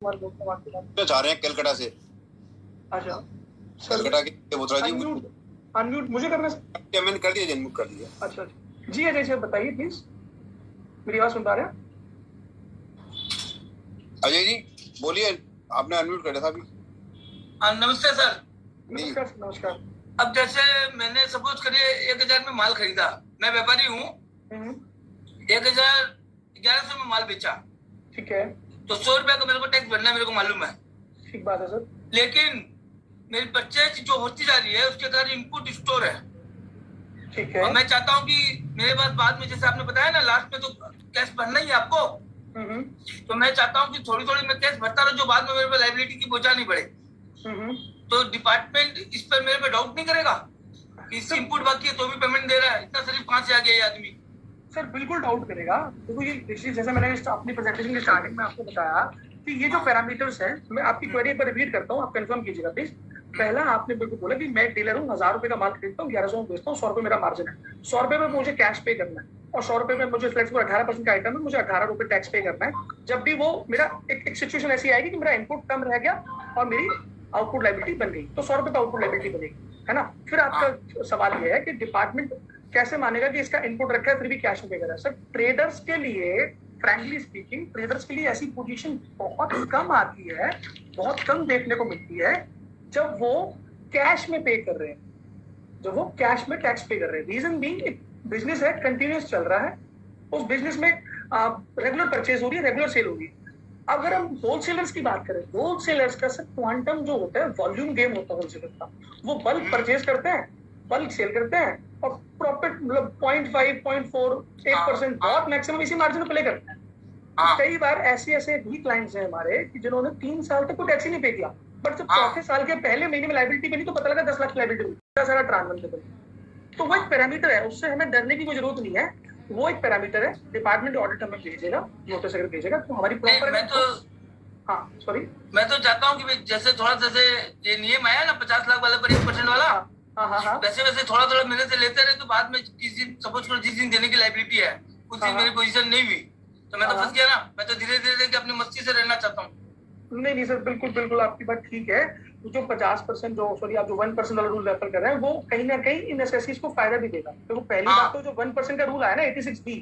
तो जा रहे हैं कलकत्ता से। अच्छा कलकत्ता के बोथरा जी अनम्यूट मुझे करना है। मैंने कर दिया, अनम्यूट कर दिया। अच्छा जी अजय सर बताइए प्लीज, मेरी आवाज सुन पा रहे हैं? अजय जी बोलिए, आपने अनम्यूट कर दिया था अभी। नमस्ते सर। नमस्कार नमस्कार। अब जैसे मैंने सपोज करिए 1000 में माल खरीदा, मैं व्यापारी हूँ, 1100 में माल बेचा, ठीक है, तो 100 रुपया का मेरे को टैक्स भरना है, मेरे को मालूम है। ठीक बात है सर। लेकिन मेरी परचेज जो होती जा रही है उसके कारण इनपुट स्टोर है, ठीक है, और मैं चाहता हूँ कि मेरे पास बाद में, जैसे आपने बताया ना लास्ट में तो कैश भरना ही है आपको, तो मैं चाहता हूँ कि थोड़ी थोड़ी मैं कैश भरता रहूं, जो बाद में मेरे पे लाइबिलिटी की बोझा नहीं पड़े। तो डिपार्टमेंट इस पर मेरे पे डाउट नहीं करेगा कि इससे इनपुट बाकी है तो भी पेमेंट दे रहा है, इतना शरीफ कहाँ से आ गया ये आदमी? सर बिल्कुल डाउट करेगा, क्योंकि ये जैसे मैंने अपनी प्रेजेंटेशन की स्टार्टिंग में आपको बताया कि ये जो पैरामीटर्स है, मैं आपकी क्वेरी पर रिपीट करता हूँ, आप कंफर्म कीजिएगा प्लीज। पहला आपने बिल्कुल बोला कि मैं डीलर हूँ, 1000 रुपए का माल खरीदता हूँ, 1100 में बेचता हूँ, 100 रुपए मेरा मार्जिन है, 100 रुपए में मुझे कैश पे करना है, और 100 रुपए में मुझे फ्लेक्सिबल 18% का आइटम है, मुझे 18 रुपए टैक्स पे करना है। जब भी वो मेरा एक सिचुएशन ऐसी आएगी कि मेरा इनपुट कम रह गया और मेरी आउटपुट लाइबिलिटी बन गई, तो 100 रुपए का आउटपुट लाइबिलिटी बनेगी, है ना। फिर आपका सवाल ये है कि डिपार्टमेंट कैसे मानेगा कि इसका इनपुट रखा है फिर भी कैश में पे कर रहा है। सर ट्रेडर्स के लिए, फ्रैंकली स्पीकिंग, ट्रेडर्स के लिए ऐसी पोजीशन बहुत कम आती है, बहुत कम देखने को मिलती है जब वो कैश में पे कर रहे हैं, जब वो कैश में टैक्स पे कर रहे हैं। रीजन बीइंग एक बिजनेस है, कंटिन्यूस चल रहा है, उस बिजनेस में रेगुलर परचेज हो रही है, रेगुलर सेल होगी। अगर हम होलसेलर्स की बात करें, होलसेलर्स का सर क्वांटम जो होता है, वॉल्यूम गेम होता है होलसेलर का, वो बल्क परचेज करते हैं, बल्क सेल करते हैं, और प्रॉफिट मतलब 0.5, 0.4, 1% बहुत मैक्सिमम इसी मार्जिन में प्ले करते हैं। तो कई बार ऐसे भी क्लाइंट्स हैं हमारे कि जिन्होंने 3 साल तक कोई टैक्स ही नहीं पे किया, बट जब चौथे साल के पहले महीने में लाइबिलिटी बनी तो पता लगा 10 लाख की लाइबिलिटी बनी, सारा ट्रांसफर। तो वो एक पैरामीटर है, उससे हमें डरने की कोई जरूरत नहीं है, वो एक पैरामीटर है। डिपार्टमेंट ऑडिट हमें भेजेगा, नोटिस अगर भेजेगा तो हमारी प्रॉपर। मैं तो मैं तो चाहता हूँ कि जैसे थोड़ा जैसे ये नियम आया ना 50 लाख वाला पर 1% वाला, वैसे वैसे थोड़ा थोड़ा मेरे से लेते रहे, तो बाद में किस दिन सपोज करो जिस दिन देने की लाइबिलिटी है उस दिन मेरी पोजीशन नहीं हुई तो मैं तो फंस गया ना। मैं तो धीरे धीरे अपनी मस्ती से रहना चाहता हूँ। नहीं सर, बिल्कुल बिल्कुल आपकी बात ठीक है। जो 50% जो सॉरी आप जो 1% वाला रूल रेफर कर रहे हैं, वो कहीं ना कहीं इन एसएससीज को फायदा भी देगा। तो पहली बात तो जो 1% का रूल आया ना 86B,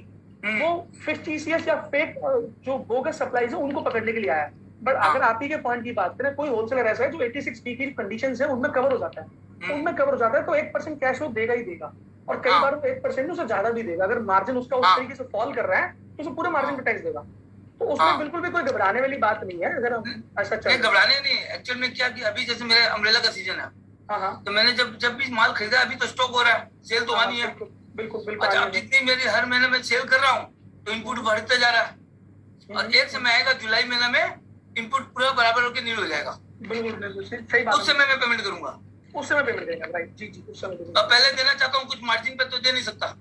वो फिक्टिशियस या फेक जो बोगस सप्लाईज है उनको पकड़ने के लिए आया है। बट अगर आप ही के पॉइंट की बात करें, कोई होलसेलर ऐसा है जो 86B की कंडीशंस है उनमें कवर हो जाता है, उनमें कवर हो जाता है, तो 1% कैश वो देगा ही देगा, और कई बार 1% उससे ज्यादा भी देगा। अगर मार्जिन उसका उस तरीके से फॉल कर रहा है तो उसे पूरे मार्जिन पे टैक्स देगा। तो उसमें बिल्कुल भी कोई घबराने वाली बात नहीं है। अगर हम ऐसा चल घबराने नहीं, एक्चुअल में क्या कि अभी जैसे मेरे अम्ब्रेला का सीजन है, तो मैंने जब भी माल खरीदा, अभी तो स्टॉक हो रहा है, सेल तो आनी है। बिल्कुल। अच्छा, अब जितनी मेरी हर महीने में सेल कर रहा हूँ तो इनपुट बढ़ते जा रहा है, और एक समय आएगा जुलाई महीना में इनपुट पूरा बराबर होकर नील हो जाएगा। बिल्कुल सही बात। उस समय मैं पेमेंट करूंगा, उस समय पेमेंट देगा, राइट जी उस समय। अब पहले देना चाहता हूँ, कुछ मार्जिन पे तो दे नहीं सकता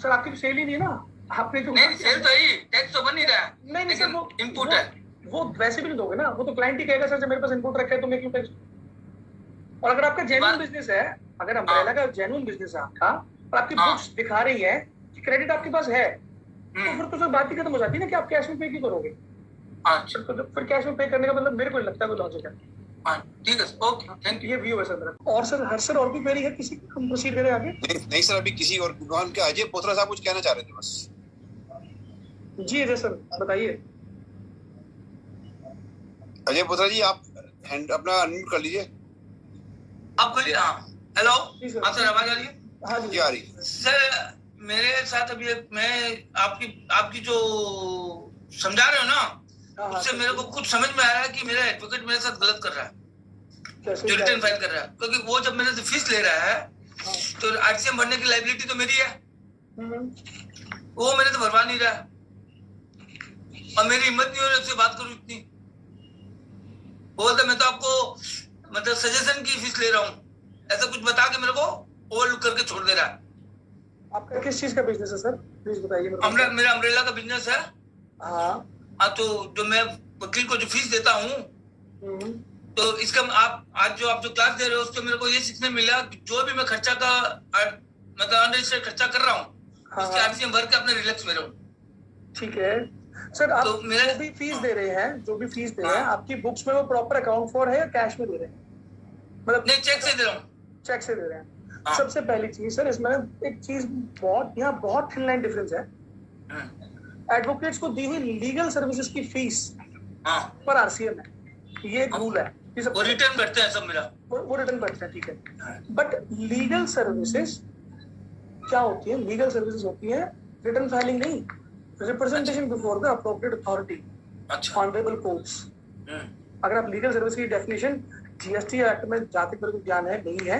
सर। आपकी सेल ही नहीं है ना, आपने जो नहीं सेल तो ही टैक्स तो बन नहीं रहा है, नहीं सर, वो इनपुट है, वो वैसे भी नहीं दोगे ना, वो तो क्लाइंट ही कहेगा सर जब मेरे पास इनपुट रखा है तो मैं क्यों टैक्स। और अगर आपका जेन्युइन बिजनेस है, अगर अम्ब्रेला का जेन्युइन बिजनेस है आपका, और आपकी बुक्स दिखा रही है कि क्रेडिट आपके पास है, तो फिर तो सर बात ही खत्म हो जाती है ना कि आप कैश में पे क्यों करोगे। तो फिर कैश में पे करने का मतलब मेरे को लगता है कोई लॉजिक है। ठीक है, ओके, थैंक यू। ये व्यू है सर मेरा। और सर हर सर और भी क्वेरी है किसी, हम प्रोसीड करें आगे? नहीं सर, अभी किसी और के अजय पोथरा साहब कुछ कहना चाह रहे थे बस। जी अजय सर बताइए। अजय पोथरा जी आप अपना अनम्यूट कर लीजिए। आप खोलिए। हेलो, हाँ सर, आवाज आ रही है? हाँ जी आ रही है सर। मेरे साथ अभी मैं आपकी जो समझा रहे हो ना, उससे मेरे को कुछ समझ में आ रहा है कि मेरा एडवोकेट मेरे साथ गलत कर रहा है, जो रिटर्न फाइल कर रहा है, क्योंकि वो जब मेरे से फीस ले रहा है तो आरसीएम भरने की लाइबिलिटी तो मेरी है, वो मेरे से भरवा नहीं रहा है, और मेरी हिम्मत नहीं हो रही उससे बात करूं इतनी। बोलता मैं तो आपको मतलब सजेशन की फीस ले रहा हूँ, ऐसा कुछ बता के मेरे को ओवरलुक करके छोड़ दे रहा है। आपका किस चीज का बिजनेस है सर, प्लीज बताइए। मेरा अम्ब्रेला का बिजनेस है। हाँ, तो जो मैं वकील को जो फीस देता हूँ, तो इसका आप जो क्लास दे रहे हो उसको मेरे को ये सीखने मिला कि जो भी मैं खर्चा का मतलब अनरजिस्टर्ड खर्चा कर रहा हूँ, उसके आरसीएम भर के अपने रिलैक्स में रहूं। ठीक है सर आप तो जो भी फीस दे रहे हैं आपकी बुक्स में वो प्रॉपर अकाउंट फॉर है या कैश में दे रहे हैं? मतलब नहीं, चेक से दे रहा हूँ। चेक से दे रहे हैं। सबसे पहली चीज सर, इसमें एक चीज बहुत थिन लाइन डिफरेंस है। एडवोकेट्स को दी हुई लीगल सर्विसेज की फीस पर आरसीएम है, ये एक रूल है। वो रिटर्न करते हैं सब, मेरा वो रिटर्न करते हैं, ठीक है। बट लीगल सर्विसेज क्या होती है? लीगल सर्विसेज होती है रिटर्न फाइलिंग नहीं, representation before the appropriate authority, honourable courts. अगर आप लीगल सर्विस की डेफिनेशन जीएसटी एक्ट में जाते मेरे को ज्ञान है नहीं है,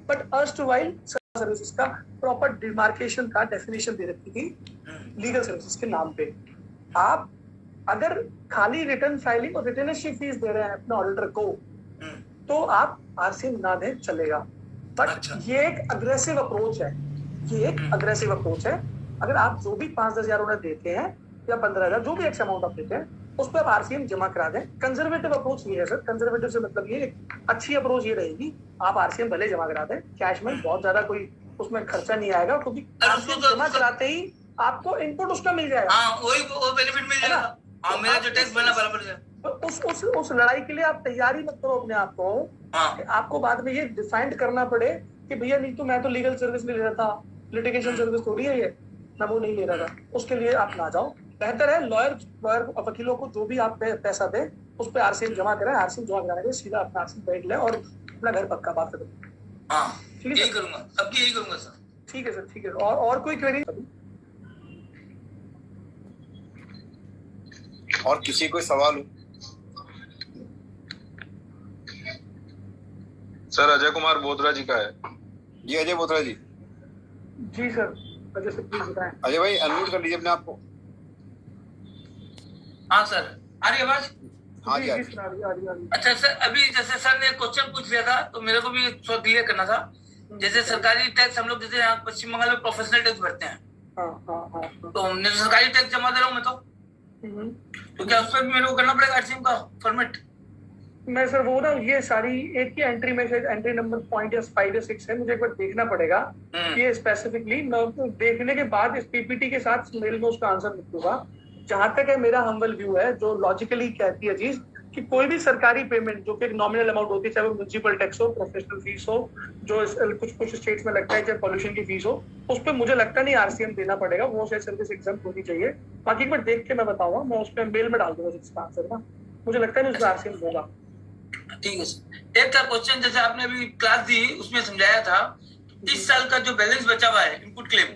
बट अर्स्टवाइल सर्विसेज का प्रॉपर डिमार्केशन का डेफिनेशन दे रखी थी लीगल सर्विसेज के नाम पे। आप अगर खाली रिटर्न फाइलिंग और रिटर्नशिप फीस दे रहे हैं अपने ऑडिटर को, तो आप आरसीएम ना दें, चलेगा। बट ये एक अग्रेसिव अप्रोच है, अगर आप जो भी 5-10 हजार उन्हें देते हैं या 15,000, जो भी एक्स अमाउंट आप देते हैं, उस पर आप आरसीएम जमा करा दें। कंजर्वेटिव अप्रोच ये है सर। कंजर्वेटिव से मतलब ये अच्छी अप्रोच ये रहेगी, आप आरसीएम भले जमा करा दें, कैश में बहुत ज्यादा कोई उसमें खर्चा नहीं आएगा, क्योंकि आरसीएम जमा कराते ही आपको इनपुट उसका मिल जाएगा। वो बेनिफिट मिल जाएगा। मेरा जो टैक्स भरना बराबर है। तो उस लड़ाई के लिए आप तैयारी मत करो अपने आप को। आपको बाद में ये डिफाइंड करना पड़े कि भैया नहीं तो मैं तो लीगल सर्विस ले रहा था, लिटिगेशन सर्विस थोड़ी है ये, मैं वो नहीं ले रहा था। उसके लिए आप ना जाओ। बेहतर है लॉयर वकीलों को जो भी आप पैसा दे उस पर आरसीएम जमा करें। आरसीएम जमा कराने के सीधा अपना आरसीएम बैठ लें और अपना घर पक्का बात करें। ठीक है, यही करूंगा, अब यही करूंगा सर। ठीक है सर, ठीक है। और कोई क्वेरी? और किसी कोई सवाल हो? सर अजय कुमार बोधरा जी का है। जी अजय बोधरा जी। जी सर, अजय सर प्लीज बताएं। अजय भाई अनम्यूट कर लीजिए अपने आप को। हाँ सर, आ रही आवाज? हाँ जी, अच्छा सर, अभी जैसे सर ने क्वेश्चन पूछ लिया था तो मेरे को भी थोड़ा क्लियर करना था। जैसे सरकारी टैक्स हम लोग जैसे यहाँ पश्चिम बंगाल में प्रोफेशनल टैक्स भरते हैं, तो मैं सरकारी टैक्स जमा दे रहा हूँ मैं तो क्या उस पर भी मेरे को करना पड़ेगा आरसीएम का फॉर्मेट? मैं सर वो ना ये सारी एक ही एंट्री में शायद एंट्री नंबर 5 या 6 है, मुझे एक बार देखना पड़ेगा ये स्पेसिफिकली। मैं देखने के बाद इस पीपीटी के साथ मेल में उसका आंसर लिखूंगा। जहां तक है मेरा हम्बल व्यू है, जो लॉजिकली कहती है चीज कि कोई भी सरकारी पेमेंट जो कि एक नॉमिनल अमाउंट होती है, चाहे वो म्युनिसिपल टैक्स हो, प्रोफेशनल फीस हो, जो कुछ स्टेट्स में लगता है, चाहे पॉल्यूशन की फीस हो, उस पर मुझे लगता नहीं आरसीएम देना पड़ेगा। वो शायद सर्विस एग्जाम होनी चाहिए। बाकी एक बार देख के मैं बताऊंगा, मैं उस पर मेल में डाल दूंगा इसका आंसर ना। मुझे लगता है उसमें आरसीएम होगा। ठीक है सर। एक का क्वेश्चन जैसे आपने अभी क्लास दी उसमें समझाया था, इस साल का जो बैलेंस बचा हुआ है इनपुट क्लेम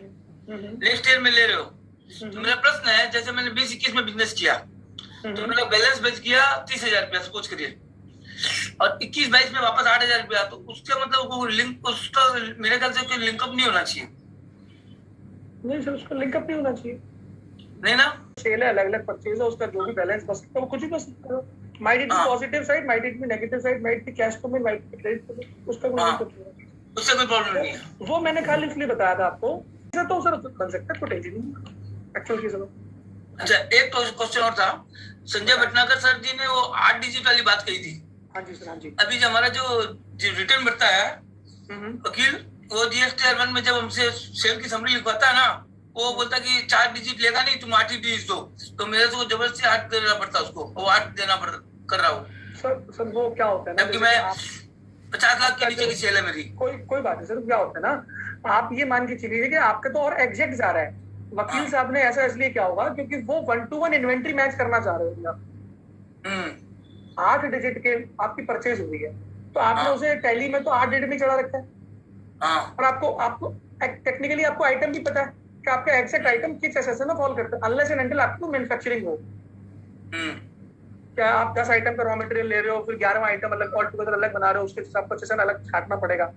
नेक्स्ट ईयर में ले रहे हो, तो मेरा प्रश्न है जैसे मैंने 20-21 में बिजनेस किया तो मेरा बैलेंस बच गया 30,000 रुपया सपोज करिए, और 21-22 में वापस 8,000 रुपया, तो उसका मतलब वो लिंक उसका मेरे ख्याल से कोई लिंकअप नहीं होना चाहिए। नहीं सर, उसका लिंकअप नहीं होना चाहिए। नहीं ना, सेल है, अलग अलग परचेज है, उसका जो भी बैलेंस बच सकता है वो कुछ भी बच सकता है। Might it be positive side, might it be negative side, might be cash payment, might be credit payment, उसका कोई लिंकअप नहीं है, उससे कोई प्रॉब्लम नहीं है। वो मैंने खाली इसलिए बताया था आपको। तो सर बन सकता है, कोई टेंशन नहीं एक्चुअल की। अच्छा, एक क्वेश्चन और था। संजय भटनागर सर जी ने वो 8 डिजिट वाली बात कही थी। हाँ जी सर, हाँ जी। अभी जो हमारा जो रिटर्न भरता है वकील, वो जीएसटी R1 में जब हमसे सेल की समरी लिखवाता है ना, वो बोलता कि 4 डिजिट लेगा नहीं, तुम 8 ही डिजिट दो, तो मेरे से जबरदस्ती 8 देना पड़ता उसको, वो 8 देना कर रहा हूँ सर। वो क्या होता है ना, जबकि मैं 50 लाख के नीचे की सेल है मेरी। कोई बात नहीं सर। क्या होता है ना, आप ये मान के चलिए कि आपका तो और एग्जैक्ट जा रहा है। वकील साहब ने ऐसा इसलिए क्या होगा क्योंकि वो 1-to-1 इन्वेंट्री मैच करना चाह रहे हो आप। 8 डिजिट के आपकी परचेज हुई है, तो आपने उसे टैली में तो 8 डिजिट में चढ़ा रखा है, और आपको टेक्निकली आपको आइटम भी पता है कि आपका एग्जैक्ट आइटम किस एसएसए में फॉल करता है, अनलेस एंड अनटिल आपकी मैन्युफैक्चरिंग हो। क्या आप 10 आइटम का रॉ मटेरियल ले रहे हो, फिर 11वां आइटम अलग ऑल टुगेदर अलग बना रहे हो, उसके हिसाब पर सेशन अलग छाटना पड़ेगा।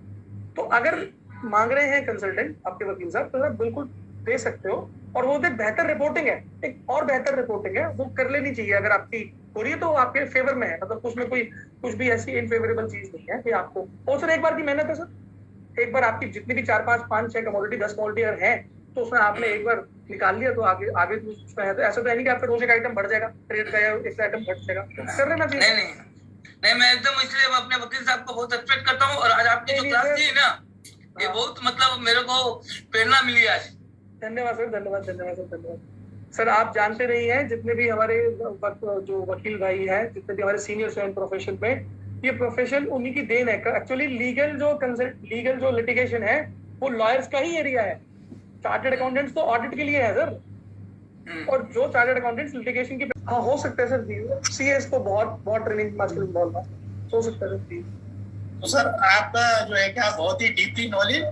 तो अगर मांग रहे हैं कंसल्टेंट आपके वकील साहब, तो आप बिल्कुल दे सकते हो। और वो एक बेहतर रिपोर्टिंग है, एक और बेहतर रिपोर्टिंग है, वो कर लेनी चाहिए। अगर आपकी हो रही है तो आपके फेवर में है, मतलब उसमें कोई कुछ भी ऐसी इनफेवरेबल चीज नहीं है कि आपको। और सर एक बार की मेहनत है सर, एक बार आपकी जितनी भी 4-5-5-6 कमोडिटी 10 कमोडिटी अगर है, तो उसमें आपने एक बार निकाल लिया तो आगे उसमें है। तो ऐसा तो है नहीं कि आपका रोज एक आइटम बढ़ जाएगा, ट्रेड का या एक आइटम घट जाएगा, कर लेना चाहिए। नहीं, मैं एकदम इसलिए अपने वकील साहब को बहुत रिस्पेक्ट करता हूँ, और आज आपने जो क्लास दी ना, ये बहुत मतलब मेरे को प्रेरणा मिली आज। धन्यवाद सर, धन्यवाद सर, धन्यवाद। सर आप जानते नहीं हैं, जितने भी हमारे जो वकील भाई हैं, जितने भी हमारे सीनियर्स हैं प्रोफेशन में, ये प्रोफेशन उन्हीं की देन है। एक्चुअली लीगल जो लिटिगेशन है वो लॉयर्स का ही एरिया है। चार्टर्ड अकाउंटेंट्स तो ऑडिट के लिए है सर, और जो चार्टर्ड अकाउंटेंट्स लिटिगेशन की, हाँ हो सकता है सर, सीएस को बहुत ट्रेनिंग आजकल इन्वॉल्व है, हो सकता है सर। तो सर आपका जो है क्या बहुत ही डीपली नॉलेज,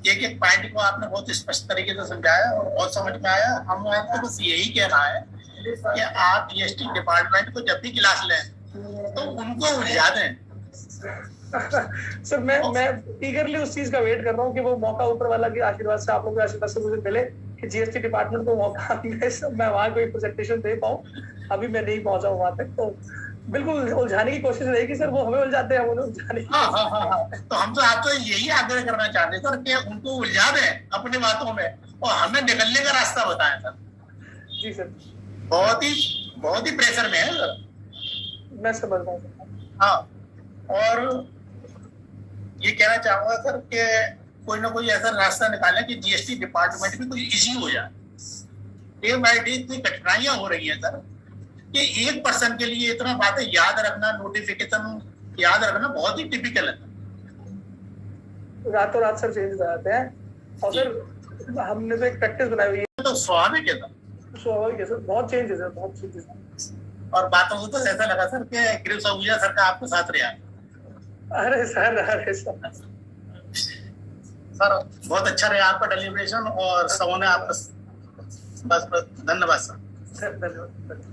एक एक पॉइंट को आपने बहुत स्पष्ट तरीके से समझाया और बहुत समझ में आया। हम आपको बस यही कहना है कि आप जीएसटी डिपार्टमेंट को जब भी क्लास लें तो उनको उलझा दें। सर मैं ईगरली उस चीज का वेट कर रहा हूँ कि वो मौका ऊपर वाला के आशीर्वाद से, आप लोगों के आशीर्वाद से मुझे मिले कि जीएसटी डिपार्टमेंट को मौका मैं वहां कोई प्रेजेंटेशन दे पाऊँ। अभी मैं नहीं पहुंचा हूँ वहां तक, तो बिल्कुल उलझाने की कोशिश रहेगी सर। वो हमें उलझाते हैं, उन्हें उलझाने की। तो हम तो आपको यही आग्रह करना चाहते सर कि उनको उलझा दें अपनी बातों में और हमें निकलने का रास्ता बताएं सर। जी सर, बहुत ही प्रेशर में है सर। मैं समझ रहा हूँ। हाँ, और ये कहना चाहूंगा सर कि कोई ना कोई ऐसा रास्ता निकालें कि जीएसटी डिपार्टमेंट में कोई इश्यू हो जाए। डे बाय डे इतनी कठिनाइयां हो रही हैं सर कि एक पर्सन के लिए इतना बातें याद रखना, नोटिफिकेशन याद रखना बहुत ही टिपिकल है। रातों रात सर चेंज हो जाते हैं, और सर हमने तो एक प्रैक्टिस बनाई हुई है। तो स्वाभाविक है सर, बहुत चेंज है सर, बहुत चेंज है। और बातों को तो ऐसा लगा सर कि गिरीश आहूजा सर का आपके साथ रहा। अरे सर सर बहुत अच्छा रहा आपका डेलिब्रेशन और सबों ने आपका बस धन्यवाद सर। धन्यवाद।